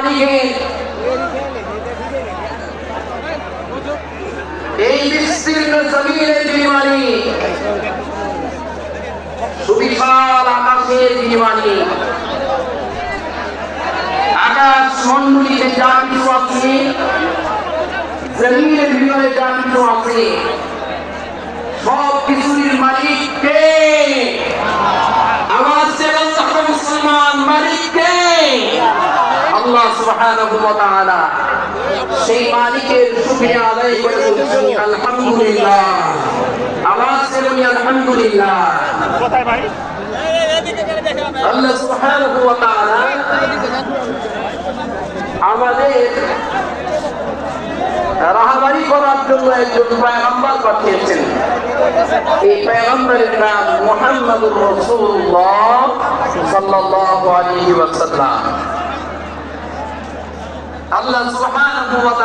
মালিকের এই বিস্তীর্ণ জমিনের যিনি মালিক, সুবিশাল আকাশের যিনি মালিক, আকাশ মন্ডলীতে যা কিছু আছে, জমিনের ভিতরে যা কিছু আছে, সব কিছুর মালিক কে? আওয়াজ দিয়ে বলতে মুসলমান, মালিক কে? আল্লাহ সুবহানাহু ওয়া তাআলা। সেই মালিকের শুকরিয়া আদায় করে বলছি আলহামদুলিল্লাহ। আওয়াজ দিয়ে বলি আলহামদুলিল্লাহ। কোথায় ভাই? আল্লাহ সুবহানাহু ওয়া তাআলা আমাদের রাহবারি করার জন্য একজন পয়গম্বর পাঠিয়েছেন। এই পয়গম্বরের নাম মুহাম্মদুর রাসূলুল্লাহ সাল্লাল্লাহু আলাইহি ওয়াসাল্লাম। আল্লাহ সুবহানাহু ওয়া তাআলা